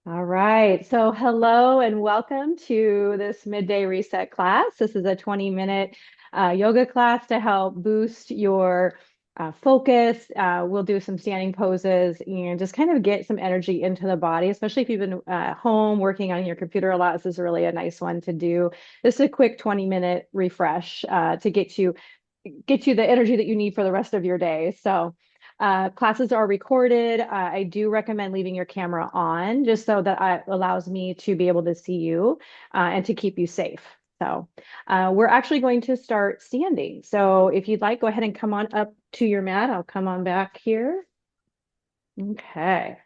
All right. So, hello and welcome to this Midday Reset class. This is a 20-minute yoga class to help boost your focus. We'll do some standing poses and just kind of get some energy into the body, especially if you've been home working on your computer a lot. This is really a nice one to do. This is a quick 20-minute refresh to get you the energy that you need for the rest of your day. So, classes are recorded. I do recommend leaving your camera on just so that it allows me to be able to see you and to keep you safe. So, we're actually going to start standing. So, if you'd like, go ahead and come on up to your mat. I'll come on back here. Okay.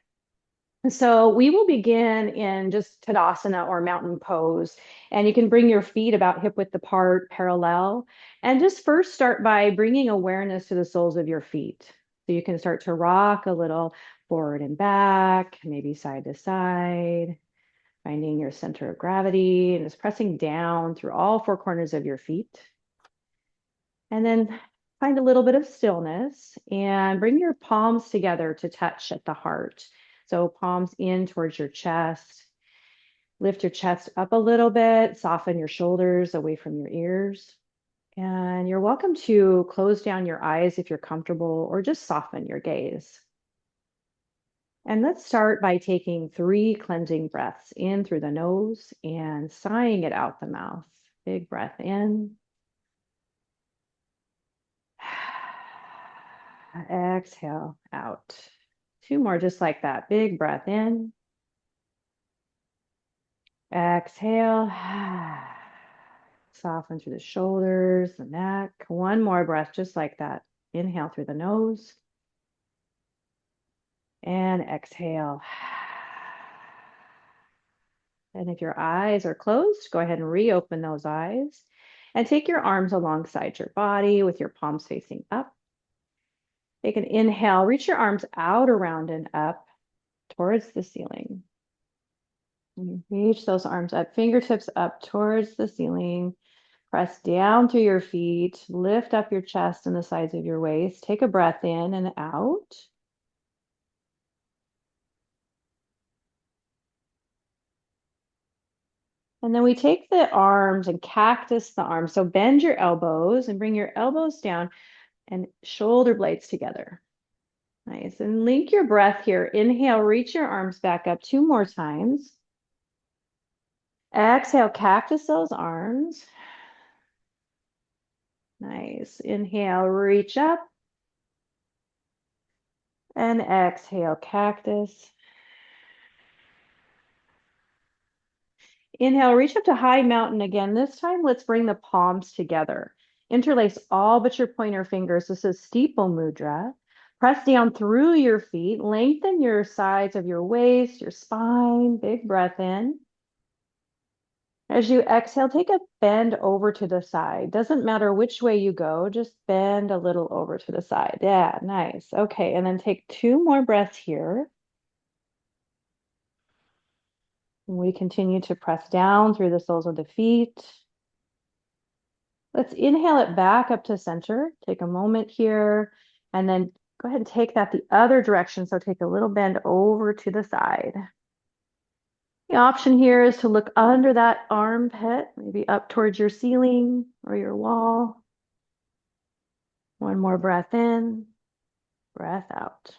So we will begin in just Tadasana or mountain pose. And you can bring your feet about hip width apart, parallel. And just first start by bringing awareness to the soles of your feet. So you can start to rock a little forward and back, maybe side to side, finding your center of gravity and just pressing down through all four corners of your feet. And then find a little bit of stillness and bring your palms together to touch at the heart. So palms in towards your chest. Lift your chest up a little bit, soften your shoulders away from your ears. And you're welcome to close down your eyes if you're comfortable, or just soften your gaze. And let's start by taking 3 cleansing breaths in through the nose and sighing it out the mouth. Big breath in. Exhale out. 2 more just like that. Big breath in. Exhale. Soften through the shoulders, the neck. 1 more breath just like that. Inhale through the nose. And exhale. And if your eyes are closed, go ahead and reopen those eyes. And take your arms alongside your body with your palms facing up. Take an inhale, reach your arms out, around, and up towards the ceiling. And reach those arms up, fingertips up towards the ceiling. Press down through your feet, lift up your chest and the sides of your waist. Take a breath in and out. And then we take the arms and cactus the arms. So bend your elbows and bring your elbows down and shoulder blades together. Nice. And link your breath here. Inhale, reach your arms back up 2 more times. Exhale, cactus those arms. Nice. Inhale, reach up. And exhale, cactus. Inhale, reach up to high mountain again. This time, let's bring the palms together. Interlace all but your pointer fingers. This is steeple mudra. Press down through your feet. Lengthen your sides of your waist, your spine. Big breath in. As you exhale, take a bend over to the side. Doesn't matter which way you go, just bend a little over to the side. Yeah, nice. Okay, and then take 2 more breaths here. We continue to press down through the soles of the feet. Let's inhale it back up to center. Take a moment here, and then go ahead and take that the other direction. So take a little bend over to the side. The option here is to look under that armpit, maybe up towards your ceiling or your wall. 1 more breath in, breath out.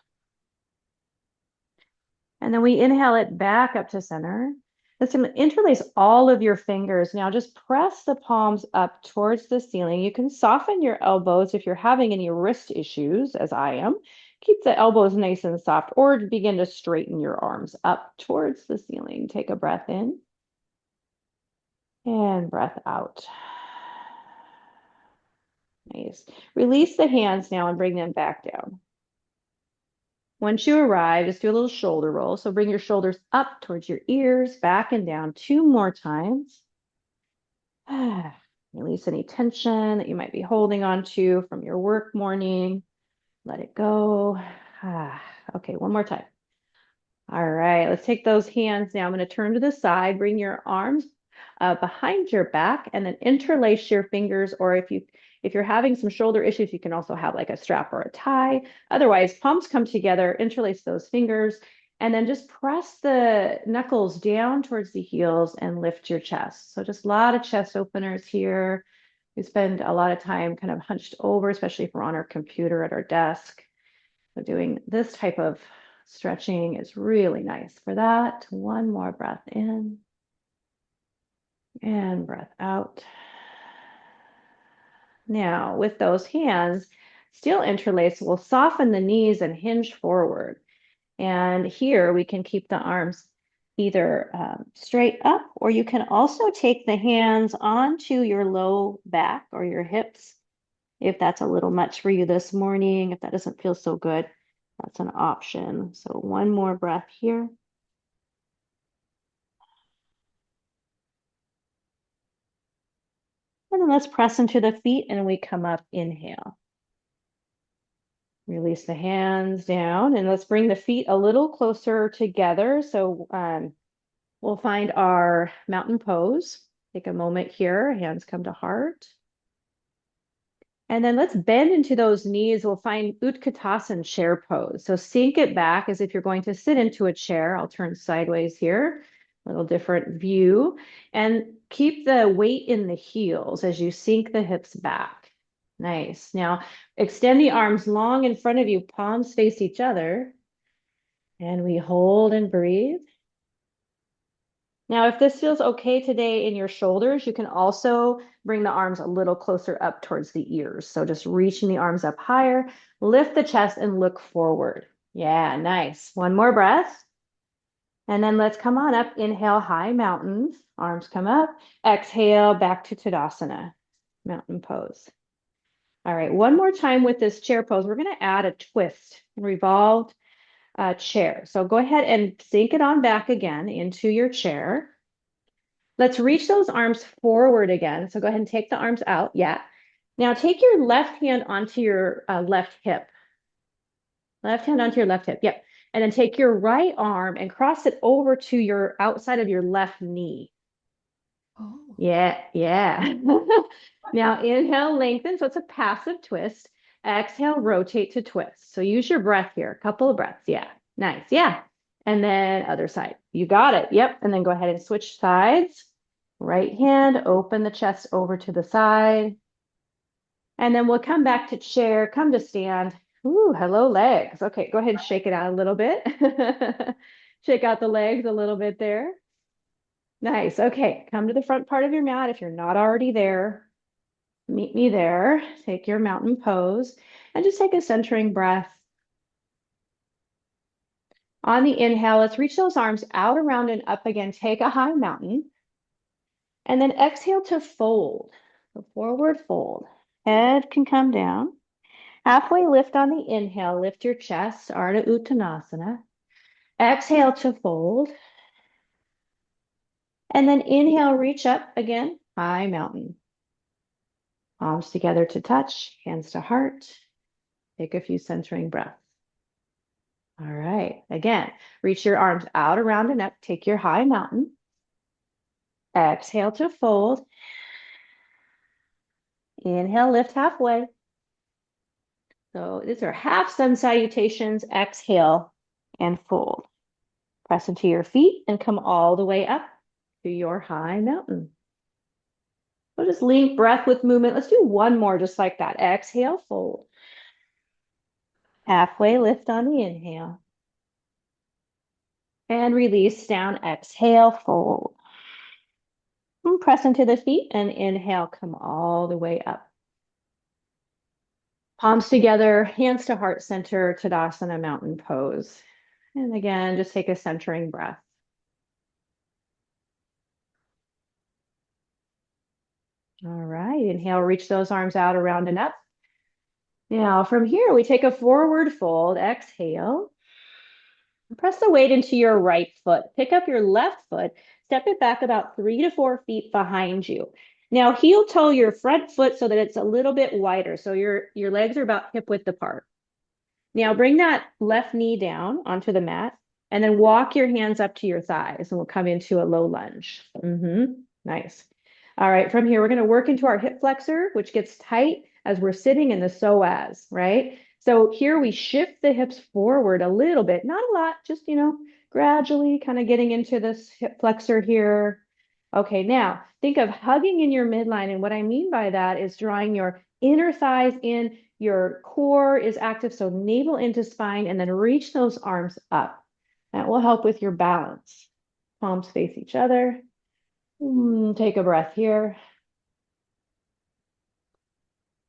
And then we inhale it back up to center. Let's interlace all of your fingers. Now just press the palms up towards the ceiling. You can soften your elbows if you're having any wrist issues, as I am. Keep the elbows nice and soft, or begin to straighten your arms up towards the ceiling. Take a breath in and breath out. Nice. Release the hands now and bring them back down. Once you arrive, just do a little shoulder roll. So bring your shoulders up towards your ears, back and down 2 more times. Release any tension that you might be holding on to from your work morning. Let it go. Okay, 1 more time. All right, let's take those hands now. I'm going to turn to the side, bring your arms behind your back, and then interlace your fingers, or if you're having some shoulder issues, you can also have like a strap or a tie. Otherwise, palms come together, interlace those fingers, And then just press the knuckles down towards the heels and lift your chest. So just a lot of chest openers here. We spend a lot of time kind of hunched over, especially if we're on our computer at our desk. So doing this type of stretching is really nice for that. One more breath in and breath out. Now, with those hands still interlaced, we'll soften the knees and hinge forward. And here we can keep the arms either straight up, or you can also take the hands onto your low back or your hips. If that's a little much for you this morning, if that doesn't feel so good, that's an option. So one more breath here. And then let's press into the feet and we come up, inhale. Release the hands down and let's bring the feet a little closer together. So we'll find our mountain pose. Take a moment here, hands come to heart. And then let's bend into those knees. We'll find Utkatasana chair pose. So sink it back as if you're going to sit into a chair. I'll turn sideways here, a little different view. And keep the weight in the heels as you sink the hips back. Nice. Now extend the arms long in front of you, palms face each other. And we hold and breathe. Now, if this feels okay today in your shoulders, you can also bring the arms a little closer up towards the ears. So just reaching the arms up higher, lift the chest and look forward. Yeah, nice. One more breath. And then let's come on up. Inhale, high mountain, arms come up. Exhale, back to Tadasana, mountain pose. All right, one more time with this chair pose. We're going to add a twist, revolved chair. So go ahead and sink it on back again into your chair. Let's reach those arms forward again. So go ahead and take the arms out. Yeah. Now take your left hand onto your left hip. Left hand onto your left hip. Yep. And then take your right arm and cross it over to your outside of your left knee. Oh. Yeah, yeah. Now inhale, lengthen. So it's a passive twist. Exhale, rotate to twist. So use your breath here. A couple of breaths. Yeah. Nice. Yeah. And then other side. You got it. Yep. And then go ahead and switch sides. Right hand, open the chest over to the side. And then we'll come back to chair, come to stand. Ooh, hello, legs. Okay, go ahead and shake it out a little bit. Shake out the legs a little bit there. Nice. Okay, come to the front part of your mat if you're not already there. Meet me there. Take your mountain pose and just take a centering breath. On the inhale, let's reach those arms out, around, and up again. Take a high mountain. And then exhale to fold. So forward fold. Head can come down. Halfway lift on the inhale. Lift your chest, Ardha Uttanasana. Exhale to fold. And then inhale, reach up again, high mountain. Palms together to touch, hands to heart. Take a few centering breaths. All right. Again, reach your arms out, around, and up. Take your high mountain. Exhale to fold. Inhale, lift halfway. So these are half sun salutations. Exhale and fold. Press into your feet and come all the way up to your high mountain. So just link breath with movement. Let's do one more just like that. Exhale, fold. Halfway lift on the inhale. And release down. Exhale, fold. And press into the feet and inhale, come all the way up. Palms together, hands to heart center, Tadasana mountain pose. And again, just take a centering breath. All right, inhale, reach those arms out, around and up. Now from here, we take a forward fold, exhale. Press the weight into your right foot. Pick up your left foot, step it back about 3 to 4 feet behind you. Now heel toe your front foot so that it's a little bit wider. So your legs are about hip width apart. Now bring that left knee down onto the mat and then walk your hands up to your thighs and we'll come into a low lunge. Nice. All right, from here, we're going to work into our hip flexor, which gets tight as we're sitting in the psoas, right? So here we shift the hips forward a little bit, not a lot, just, gradually kind of getting into this hip flexor here. Okay, now think of hugging in your midline. And what I mean by that is drawing your inner thighs in, your core is active, so navel into spine, and then reach those arms up. That will help with your balance. Palms face each other. Take a breath here.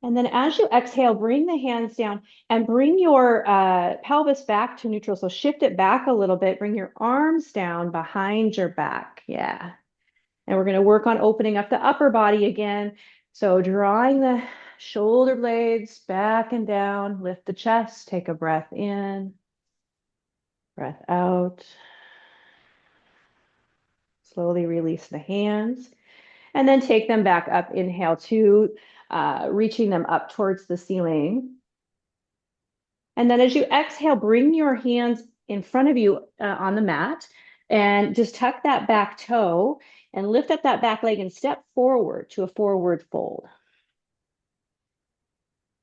And then as you exhale, bring the hands down and bring your pelvis back to neutral. So shift it back a little bit. Bring your arms down behind your back. Yeah. And we're going to work on opening up the upper body again. So drawing the shoulder blades back and down. Lift the chest. Take a breath in. Breath out. Slowly release the hands. And then take them back up. Inhale to reaching them up towards the ceiling. And then as you exhale, bring your hands in front of you on the mat and just tuck that back toe and lift up that back leg and step forward to a forward fold.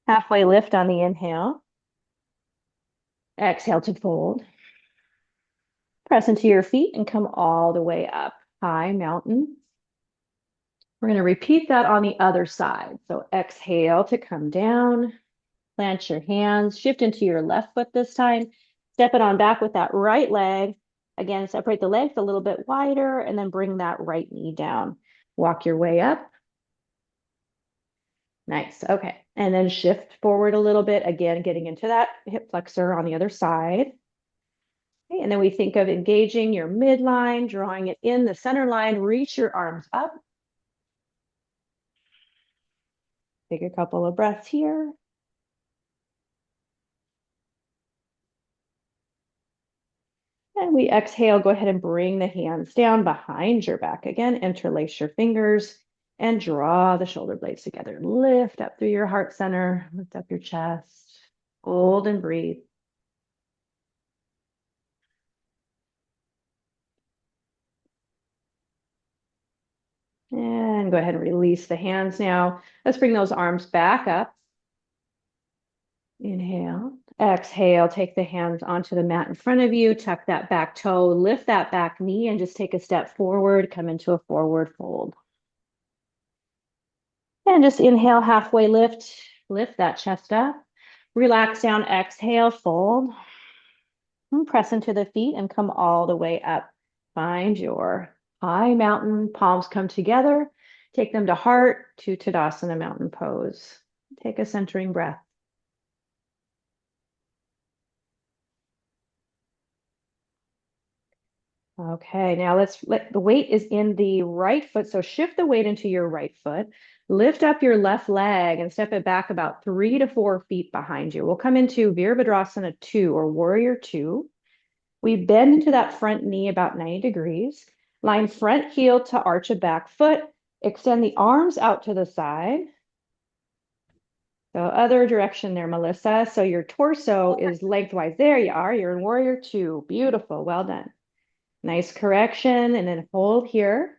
Halfway lift on the inhale. Exhale to fold. Press into your feet and come all the way up. High mountain. We're going to repeat that on the other side. So exhale to come down. Plant your hands, shift into your left foot this time. Step it on back with that right leg. Again, separate the legs a little bit wider and then bring that right knee down. Walk your way up. Nice. Okay. And then shift forward a little bit. Again, getting into that hip flexor on the other side. Okay. And then we think of engaging your midline, drawing it in the center line. Reach your arms up. Take a couple of breaths here. And we exhale, go ahead and bring the hands down behind your back again. Interlace your fingers and draw the shoulder blades together. Lift up through your heart center, lift up your chest, hold and breathe. And go ahead and release the hands now. Let's bring those arms back up. Inhale, exhale, take the hands onto the mat in front of you, tuck that back toe, lift that back knee, and just take a step forward, come into a forward fold. And just inhale, halfway lift, lift that chest up. Relax down, exhale, fold. And press into the feet and come all the way up. Find your high mountain, palms come together. Take them to heart, to Tadasana mountain pose. Take a centering breath. Okay, now let's let the weight is in the right foot. So shift the weight into your right foot. Lift up your left leg and step it back about 3 to 4 feet behind you. We'll come into Virabhadrasana 2 or Warrior 2. We bend into that front knee about 90 degrees. Line front heel to arch a back foot. Extend the arms out to the side. So other direction there, Melissa. So your torso is lengthwise. There you are. You're in Warrior 2. Beautiful. Well done. Nice correction. And then hold here.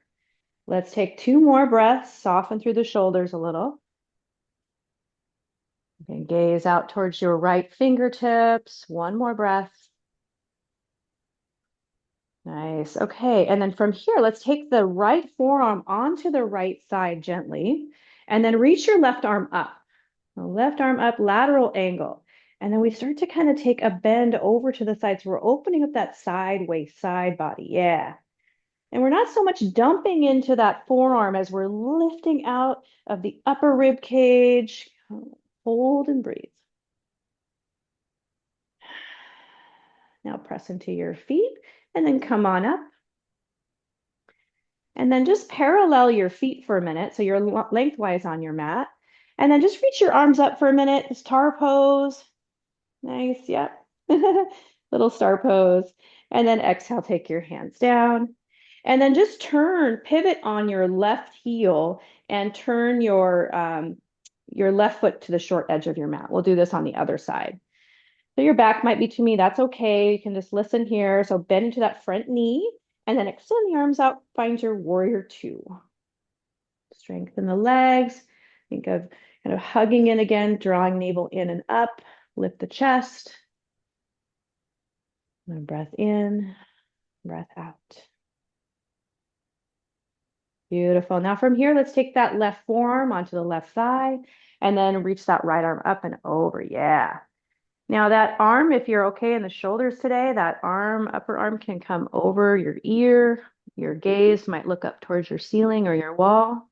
Let's take 2 more breaths. Soften through the shoulders a little. Okay, gaze out towards your right fingertips. 1 more breath. Nice. Okay. And then from here, let's take the right forearm onto the right side gently, and then reach your left arm up. The left arm up, lateral angle. And then we start to kind of take a bend over to the side. So we're opening up that side waist, side body. Yeah. And we're not so much dumping into that forearm as we're lifting out of the upper rib cage. Hold and breathe. Now press into your feet and then come on up. And then just parallel your feet for a minute. So you're lengthwise on your mat. And then just reach your arms up for a minute. This star pose. Nice. Yep. Little star pose. And then exhale, take your hands down. And then just pivot on your left heel and turn your left foot to the short edge of your mat. We'll do this on the other side. So your back might be to me. That's okay. You can just listen here. So bend into that front knee and then extend the arms out. Find your Warrior 2. Strengthen the legs. Think of kind of hugging in again, drawing navel in and up. Lift the chest. And breath in, breath out. Beautiful. Now from here, let's take that left forearm onto the left thigh and then reach that right arm up and over. Yeah. Now that arm, if you're okay in the shoulders today, that arm, upper arm can come over your ear. Your gaze might look up towards your ceiling or your wall.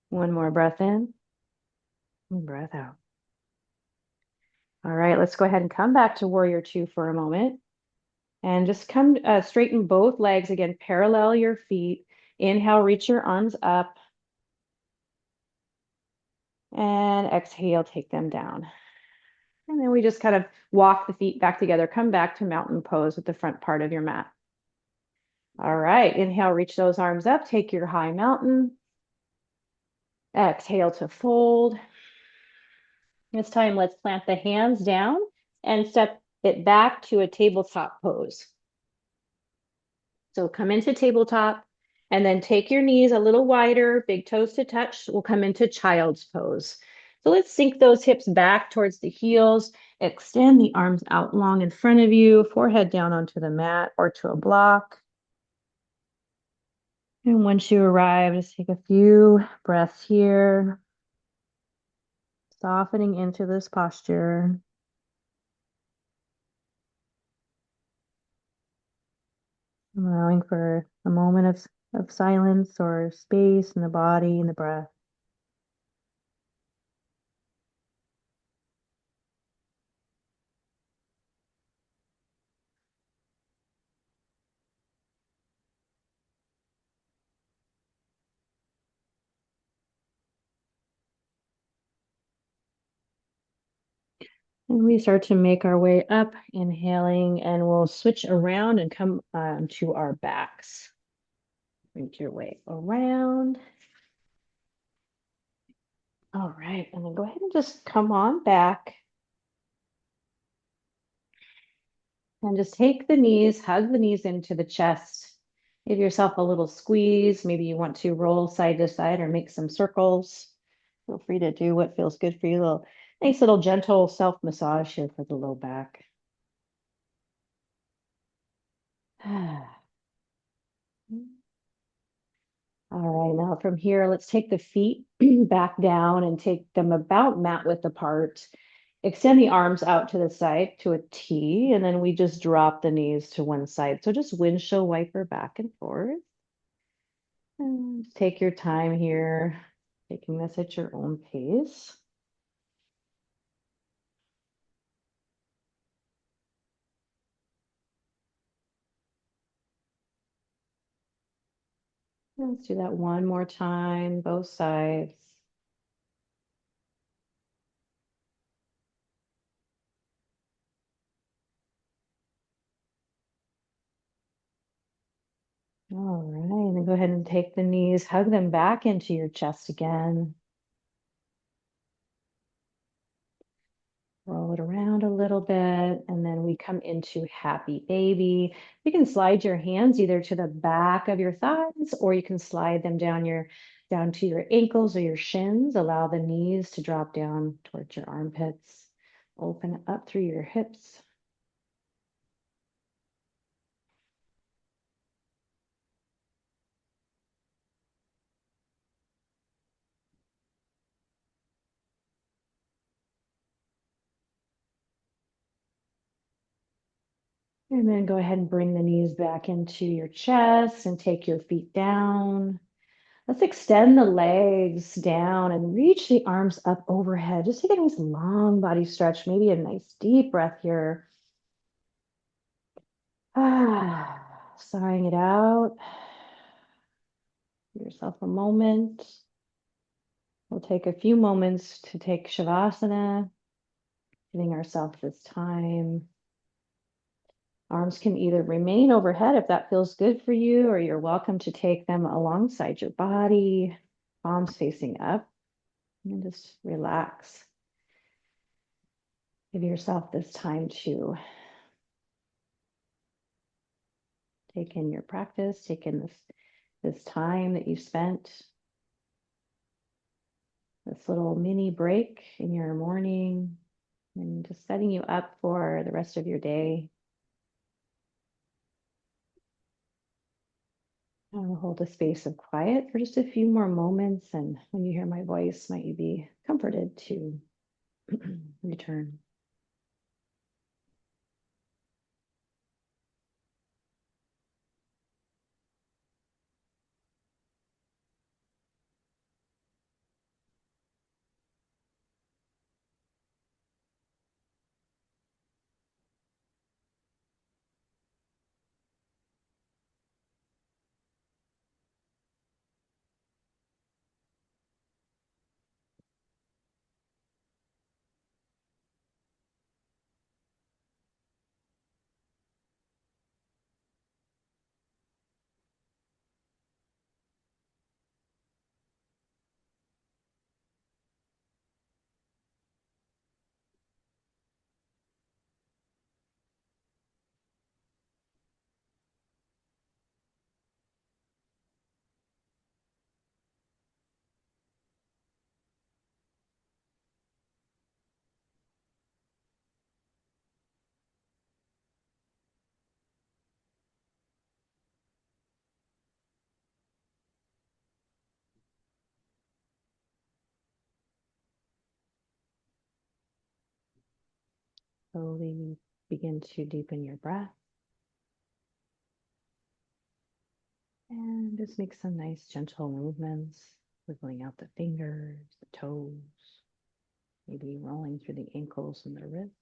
One more breath in and breath out. All right, let's go ahead and come back to warrior two for a moment. And just come straighten both legs again, parallel your feet. Inhale, reach your arms up. And exhale, take them down. And then we just kind of walk the feet back together. Come back to mountain pose with the front part of your mat. All right, inhale, reach those arms up. Take your high mountain. Exhale to fold. This time, let's plant the hands down and step it back to a tabletop pose. So come into tabletop and then take your knees a little wider, big toes to touch. We'll come into child's pose. So let's sink those hips back towards the heels. Extend the arms out long in front of you, forehead down onto the mat or to a block. And once you arrive, just take a few breaths here, softening into this posture. Allowing for a moment of silence or space in the body and the breath. And we start to make our way up, inhaling, and we'll switch around and come to our backs. Make your way around. All right, and then go ahead and just come on back. And just take the knees, hug the knees into the chest. Give yourself a little squeeze. Maybe you want to roll side to side or make some circles. Feel free to do what feels good for you. A little nice little gentle self massage here for the low back. All right, now from here, let's take the feet back down and take them about mat width apart. Extend the arms out to the side to a T, and then we just drop the knees to one side. So just windshield wiper back and forth. And take your time here, taking this at your own pace. Let's do that one more time, both sides. All right, and then go ahead and take the knees, hug them back into your chest again. Roll it around a little bit, and then we come into happy baby. You can slide your hands either to the back of your thighs, or you can slide them down to your ankles or your shins. Allow the knees to drop down towards your armpits. Open up through your hips. And then go ahead and bring the knees back into your chest and take your feet down. Let's extend the legs down and reach the arms up overhead. Just take a nice long body stretch, maybe a nice deep breath here. Sighing it out. Give yourself a moment. We'll take a few moments to take Shavasana, giving ourselves this time. Arms can either remain overhead if that feels good for you, or you're welcome to take them alongside your body, palms facing up, and just relax. Give yourself this time to take in your practice, take in this time that you spent, this little mini break in your morning. and just setting you up for the rest of your day. I'll hold a space of quiet for just a few more moments. And when you hear my voice, might you be comforted to return. Slowly begin to deepen your breath and just make some nice gentle movements, wiggling out the fingers, the toes, maybe rolling through the ankles and the wrists.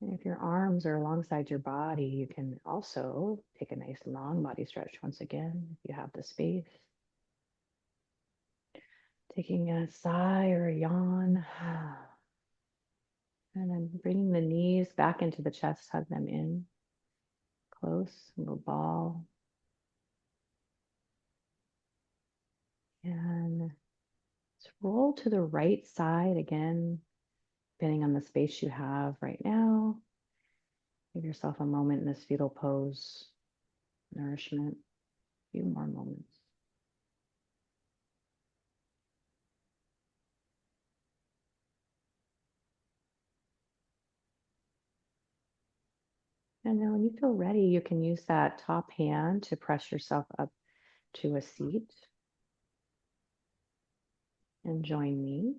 And if your arms are alongside your body, you can also take a nice long body stretch once again, if you have the space. Taking a sigh or a yawn. And then bringing the knees back into the chest, hug them in close, a little ball. And let's roll to the right side again, depending on the space you have right now. Give yourself a moment in this fetal pose, nourishment, a few more moments. And then when you feel ready, you can use that top hand to press yourself up to a seat and join me.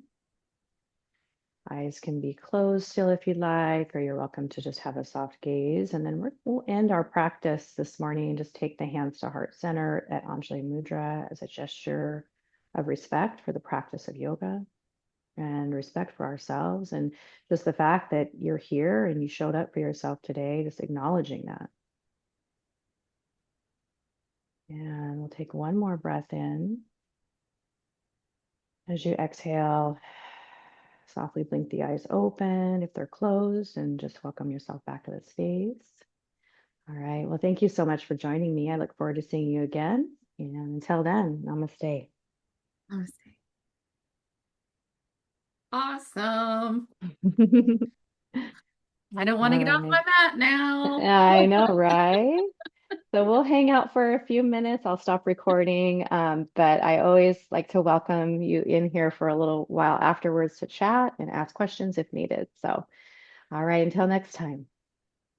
Eyes can be closed still if you'd like, or you're welcome to just have a soft gaze. And then we'll end our practice this morning and just take the hands to heart center at Anjali Mudra as a gesture of respect for the practice of yoga and respect for ourselves. And just the fact that you're here and you showed up for yourself today, just acknowledging that. And we'll take one more breath in. As you exhale, softly blink the eyes open if they're closed and just welcome yourself back to the space. All right. Well, thank you so much for joining me. I look forward to seeing you again. And until then, namaste. Namaste. Awesome. I don't want to All get off my right. mat now. I know, right? So we'll hang out for a few minutes. I'll stop recording. But I always like to welcome you in here for a little while afterwards to chat and ask questions if needed. So, all right, until next time,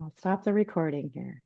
I'll stop the recording here.